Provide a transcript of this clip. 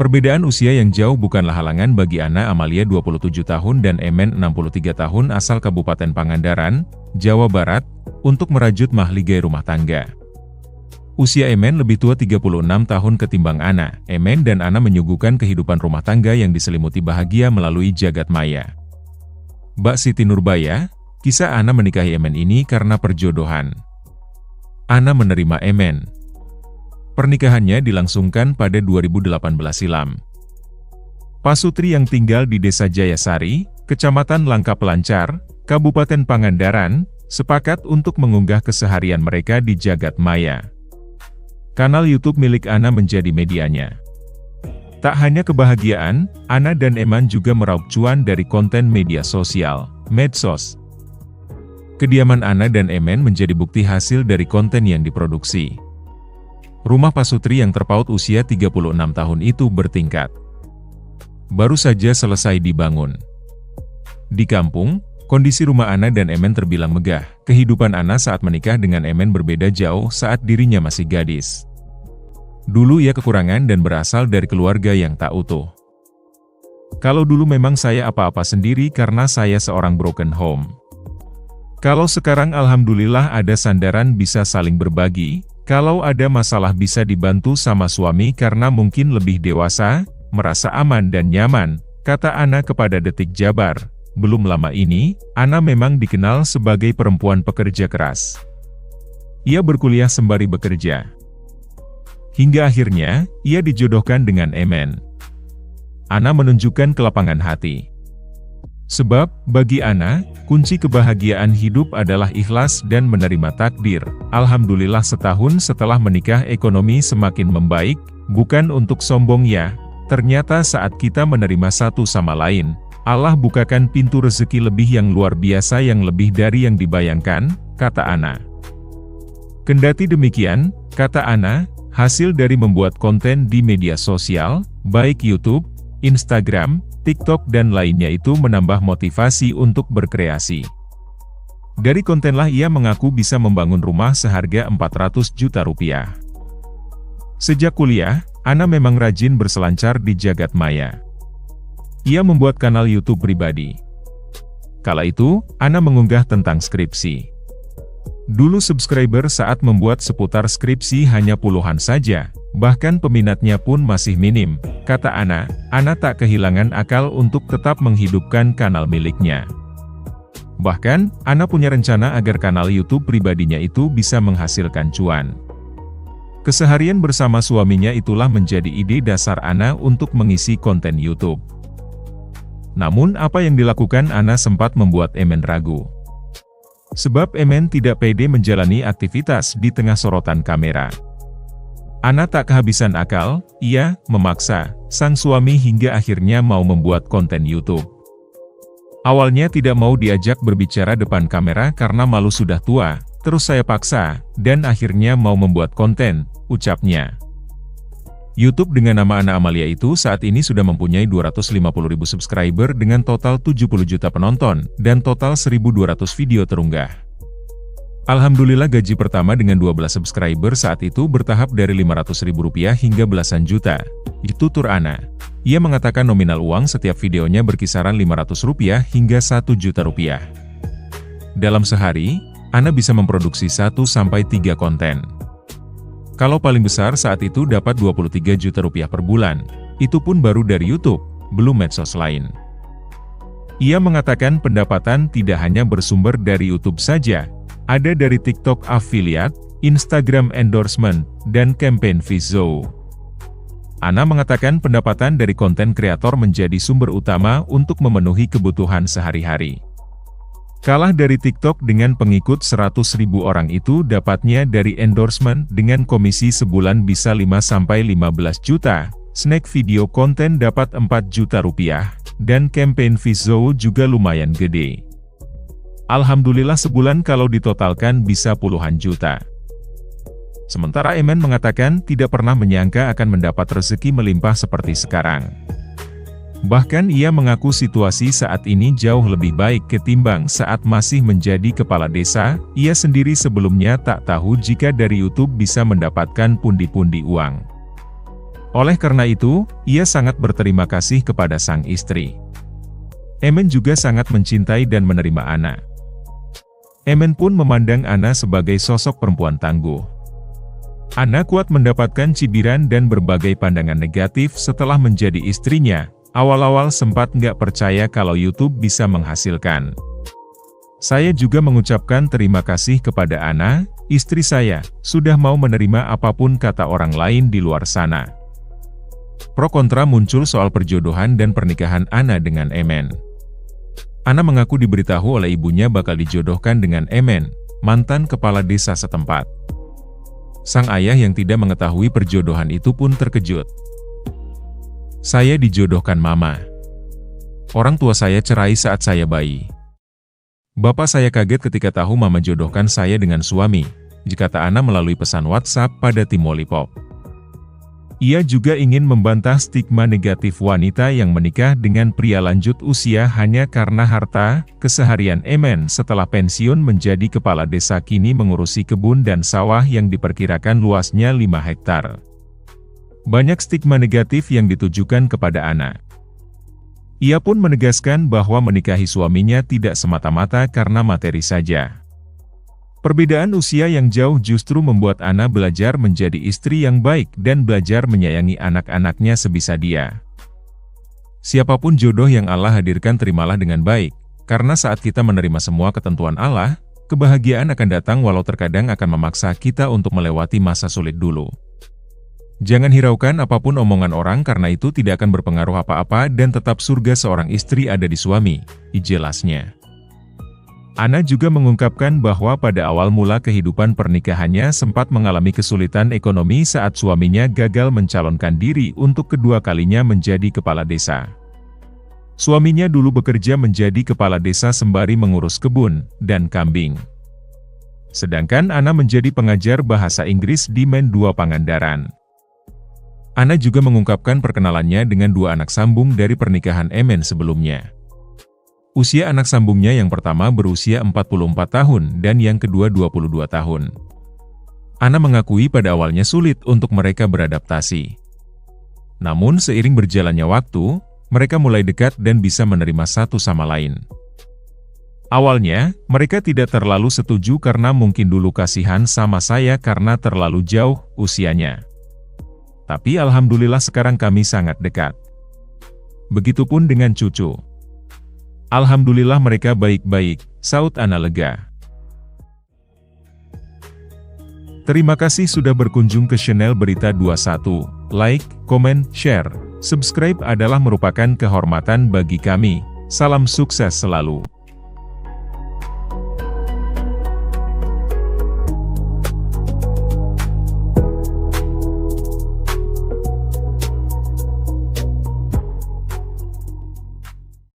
Perbedaan usia yang jauh bukanlah halangan bagi Ana Amalia 27 tahun dan Emen 63 tahun asal Kabupaten Pangandaran, Jawa Barat, untuk merajut mahligai rumah tangga. Usia Emen lebih tua 36 tahun ketimbang Ana. Emen dan Ana menyuguhkan kehidupan rumah tangga yang diselimuti bahagia melalui jagat maya. Mbak Siti Nurbaya, kisah Ana menikahi Emen ini karena perjodohan. Ana menerima Emen. Pernikahannya dilangsungkan pada 2018 silam. Pasutri yang tinggal di Desa Jayasari, Kecamatan Langka Pelancar, Kabupaten Pangandaran, sepakat untuk mengunggah keseharian mereka di jagat maya. Kanal YouTube milik Ana menjadi medianya. Tak hanya kebahagiaan, Ana dan Emen juga meraup cuan dari konten media sosial, medsos. Kediaman Ana dan Emen menjadi bukti hasil dari konten yang diproduksi. Rumah Pasutri yang terpaut usia 36 tahun itu bertingkat. Baru saja selesai dibangun. Di kampung, kondisi rumah Ana dan Emen terbilang megah. Kehidupan Ana saat menikah dengan Emen berbeda jauh saat dirinya masih gadis. Dulu ia kekurangan dan berasal dari keluarga yang tak utuh. Kalau dulu memang saya apa-apa sendiri karena saya seorang broken home. Kalau sekarang alhamdulillah ada sandaran bisa saling berbagi, kalau ada masalah bisa dibantu sama suami karena mungkin lebih dewasa, merasa aman dan nyaman, kata Ana kepada Detik Jabar. Belum lama ini, Ana memang dikenal sebagai perempuan pekerja keras. Ia berkuliah sembari bekerja. Hingga akhirnya, ia dijodohkan dengan Emen. Ana menunjukkan kelapangan hati. Sebab, bagi Ana, kunci kebahagiaan hidup adalah ikhlas dan menerima takdir. Alhamdulillah setahun setelah menikah ekonomi semakin membaik, bukan untuk sombong ya. Ternyata saat kita menerima satu sama lain, Allah bukakan pintu rezeki lebih yang luar biasa yang lebih dari yang dibayangkan, kata Ana. Kendati demikian, kata Ana, hasil dari membuat konten di media sosial, baik YouTube, Instagram, TikTok dan lainnya itu menambah motivasi untuk berkreasi. Dari kontenlah ia mengaku bisa membangun rumah seharga 400 juta rupiah. Sejak kuliah, Ana memang rajin berselancar di jagat maya. Ia membuat kanal YouTube pribadi. Kala itu, Ana mengunggah tentang skripsi. Dulu subscriber saat membuat seputar skripsi hanya puluhan saja, bahkan peminatnya pun masih minim, kata Ana. Ana tak kehilangan akal untuk tetap menghidupkan kanal miliknya. Bahkan, Ana punya rencana agar kanal YouTube pribadinya itu bisa menghasilkan cuan. Keseharian bersama suaminya itulah menjadi ide dasar Ana untuk mengisi konten YouTube. Namun apa yang dilakukan Ana sempat membuat Emen ragu. Sebab Emen tidak pede menjalani aktivitas di tengah sorotan kamera. Ana tak kehabisan akal, ia memaksa sang suami hingga akhirnya mau membuat konten YouTube. Awalnya tidak mau diajak berbicara depan kamera karena malu sudah tua, terus saya paksa, dan akhirnya mau membuat konten, ucapnya. YouTube dengan nama Ana Amalia itu saat ini sudah mempunyai 250.000 subscriber dengan total 70 juta penonton, dan total 1.200 video terunggah. Alhamdulillah gaji pertama dengan 12 subscriber saat itu bertahap dari Rp500.000 hingga belasan juta. Tutur Ana. Ia mengatakan nominal uang setiap videonya berkisaran Rp500 hingga Rp1 juta. Dalam sehari, Ana bisa memproduksi 1-3 konten. Kalau paling besar saat itu dapat Rp23 juta per bulan, itu pun baru dari YouTube, belum medsos lain. Ia mengatakan pendapatan tidak hanya bersumber dari YouTube saja, ada dari TikTok affiliate, Instagram endorsement, dan campaign Vizo. Ana mengatakan pendapatan dari konten kreator menjadi sumber utama untuk memenuhi kebutuhan sehari-hari. Kalah dari TikTok dengan pengikut 100.000 orang itu dapatnya dari endorsement dengan komisi sebulan bisa 5-15 juta, snack video konten dapat Rp4 juta, dan campaign Vizo juga lumayan gede. Alhamdulillah sebulan kalau ditotalkan bisa puluhan juta. Sementara Emen mengatakan tidak pernah menyangka akan mendapat rezeki melimpah seperti sekarang. Bahkan ia mengaku situasi saat ini jauh lebih baik ketimbang saat masih menjadi kepala desa. Ia sendiri sebelumnya tak tahu jika dari YouTube bisa mendapatkan pundi-pundi uang. Oleh karena itu, ia sangat berterima kasih kepada sang istri. Emen juga sangat mencintai dan menerima Ana. Emen pun memandang Ana sebagai sosok perempuan tangguh. Ana kuat mendapatkan cibiran dan berbagai pandangan negatif setelah menjadi istrinya. Awal-awal sempat nggak percaya kalau YouTube bisa menghasilkan. Saya juga mengucapkan terima kasih kepada Ana, istri saya, sudah mau menerima apapun kata orang lain di luar sana. Pro kontra muncul soal perjodohan dan pernikahan Ana dengan Emen. Ana mengaku diberitahu oleh ibunya bakal dijodohkan dengan Emen, mantan kepala desa setempat. Sang ayah yang tidak mengetahui perjodohan itu pun terkejut. Saya dijodohkan mama. Orang tua saya cerai saat saya bayi. Bapak saya kaget ketika tahu mama jodohkan saya dengan suami, kata Ana melalui pesan WhatsApp pada tim Lollipop. Ia juga ingin membantah stigma negatif wanita yang menikah dengan pria lanjut usia hanya karena harta. Keseharian Emen setelah pensiun menjadi kepala desa kini mengurusi kebun dan sawah yang diperkirakan luasnya 5 hektar. Banyak stigma negatif yang ditujukan kepada Ana. Ia pun menegaskan bahwa menikahi suaminya tidak semata-mata karena materi saja. Perbedaan usia yang jauh justru membuat Ana belajar menjadi istri yang baik dan belajar menyayangi anak-anaknya sebisa dia. Siapapun jodoh yang Allah hadirkan terimalah dengan baik, karena saat kita menerima semua ketentuan Allah, kebahagiaan akan datang walau terkadang akan memaksa kita untuk melewati masa sulit dulu. Jangan hiraukan apapun omongan orang karena itu tidak akan berpengaruh apa-apa dan tetap surga seorang istri ada di suami, jelasnya. Ana juga mengungkapkan bahwa pada awal mula kehidupan pernikahannya sempat mengalami kesulitan ekonomi saat suaminya gagal mencalonkan diri untuk kedua kalinya menjadi kepala desa. Suaminya dulu bekerja menjadi kepala desa sembari mengurus kebun dan kambing. Sedangkan Ana menjadi pengajar bahasa Inggris di Men 2 Pangandaran. Ana juga mengungkapkan perkenalannya dengan 2 anak sambung dari pernikahan Emen sebelumnya. Usia anak sambungnya yang pertama berusia 44 tahun dan yang kedua 22 tahun. Ana mengakui pada awalnya sulit untuk mereka beradaptasi. Namun seiring berjalannya waktu, mereka mulai dekat dan bisa menerima satu sama lain. Awalnya, mereka tidak terlalu setuju karena mungkin dulu kasihan sama saya karena terlalu jauh usianya. Tapi alhamdulillah sekarang kami sangat dekat. Begitupun dengan cucu. Alhamdulillah mereka baik-baik, saut Ana lega. Terima kasih sudah berkunjung ke channel Berita 21. Like, komen, share, subscribe adalah merupakan kehormatan bagi kami. Salam sukses selalu.